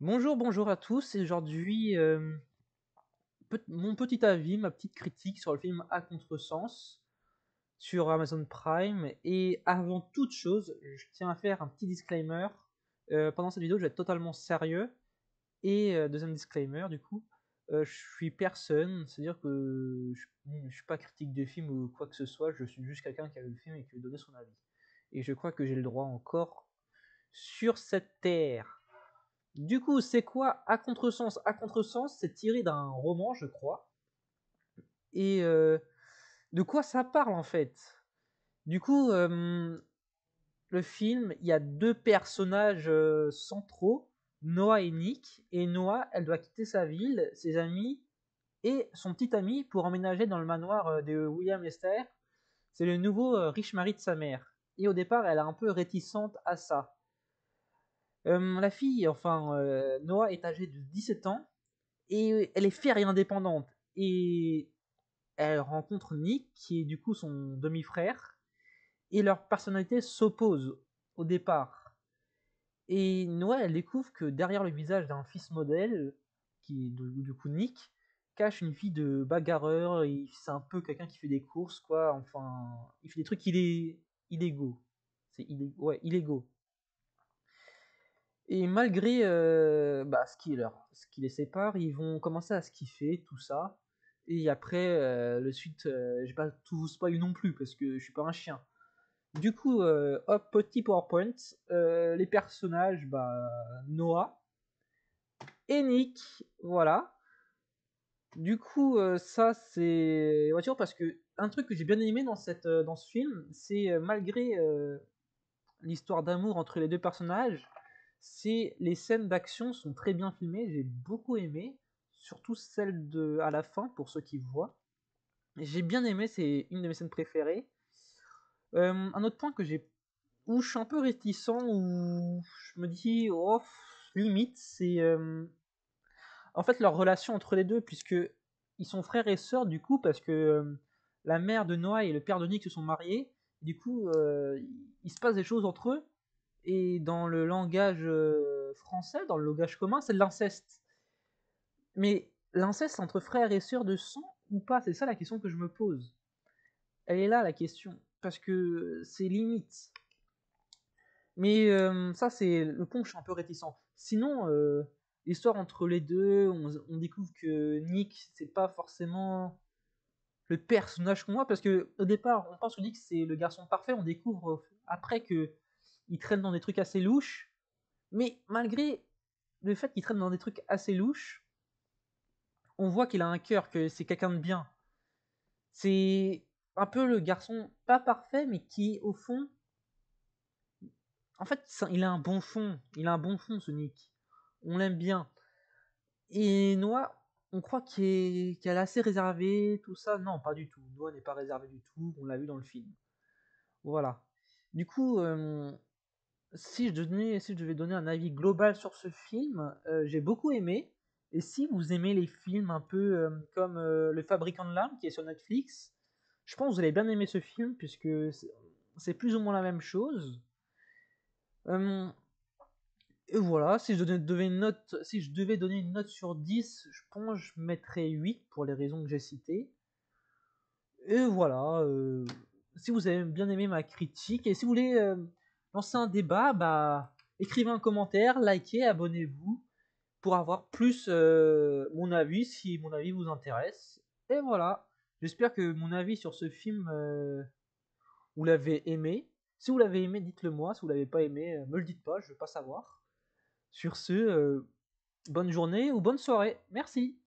Bonjour, bonjour à tous. Et aujourd'hui, mon petit avis, ma petite critique sur le film À contresens sur Amazon Prime. Et avant toute chose, je tiens à faire un petit disclaimer. Pendant cette vidéo, je vais être totalement sérieux. Et deuxième disclaimer, du coup, je suis personne, c'est-à-dire que je suis pas critique de film ou quoi que ce soit. Je suis juste quelqu'un qui a vu le film et qui veut donner son avis. Et je crois que j'ai le droit encore sur cette terre. Du coup, c'est quoi À contresens? À contresens, c'est tiré d'un roman, je crois. Et de quoi ça parle en fait? Du coup, le film, il y a deux personnages centraux, Noah et Nick. Et Noah, elle doit quitter sa ville, ses amis et son petit ami pour emménager dans le manoir de William Lester. C'est le nouveau riche mari de sa mère. Et au départ, elle est un peu réticente à ça. La fille, enfin, Noah est âgée de 17 ans et elle est fière et indépendante. Et elle rencontre Nick, qui est du coup son demi-frère, et leurs personnalités s'opposent au départ. Et Noah, elle découvre que derrière le visage d'un fils modèle, qui est du coup Nick, cache une fille de bagarreur, et c'est un peu quelqu'un qui fait des courses, quoi. Enfin, il fait des trucs illégaux. Ouais, illégaux. Et malgré ce qui les sépare, ils vont commencer à se kiffer, tout ça. Et après, le suite, je vais pas tout vous spoil non plus, parce que je suis pas un chien. Du coup, hop, petit PowerPoint, les personnages, Noah et Nick, voilà. Du coup, ça c'est voiture parce que un truc que j'ai bien aimé dans ce film, c'est malgré l'histoire d'amour entre les deux personnages, c'est les scènes d'action sont très bien filmées, j'ai beaucoup aimé, surtout celle de à la fin pour ceux qui voient. J'ai bien aimé, c'est une de mes scènes préférées. Un autre point que j'ai où je suis un peu réticent, où je me dis oh limite, c'est en fait leur relation entre les deux, puisque ils sont frères et sœurs du coup, parce que la mère de Noah et le père de Nick se sont mariés. Du coup, il se passe des choses entre eux, et dans le langage français, dans le langage commun, c'est de l'inceste. Mais l'inceste entre frères et sœurs de sang ou pas? C'est ça la question que je me pose. Elle est là la question, parce que c'est limite. Mais ça, c'est le point que je suis un peu réticent. Sinon, l'histoire entre les deux, on découvre que Nick, c'est pas forcément le personnage qu'on voit, parce que au départ, on pense que Nick c'est le garçon parfait. On découvre après que il traîne dans des trucs assez louches. Mais malgré le fait qu'il traîne dans des trucs assez louches, on voit qu'il a un cœur, que c'est quelqu'un de bien. C'est un peu le garçon pas parfait, mais qui au fond, en fait, il a un bon fond. Il a un bon fond, ce Nick. On l'aime bien. Et Noah, on croit qu'elle est assez réservée, tout ça. Non, pas du tout. Noah n'est pas réservé du tout. On l'a vu dans le film. Voilà. Du coup, si je devais donner un avis global sur ce film, j'ai beaucoup aimé. Et si vous aimez les films un peu comme Le Fabricant de l'âme qui est sur Netflix, je pense que vous allez bien aimer ce film puisque c'est plus ou moins la même chose. Euh, et voilà, si je devais donner une note sur 10, je pense que je mettrais 8 pour les raisons que j'ai citées. Et voilà, si vous avez bien aimé ma critique, et si vous voulez lancer un débat, écrivez un commentaire, likez, abonnez-vous pour avoir plus mon avis, si mon avis vous intéresse. Et voilà, j'espère que mon avis sur ce film, vous l'avez aimé. Si vous l'avez aimé, dites-le moi. Si vous l'avez pas aimé, me le dites pas, je veux pas savoir. Sur ce, bonne journée ou bonne soirée. Merci.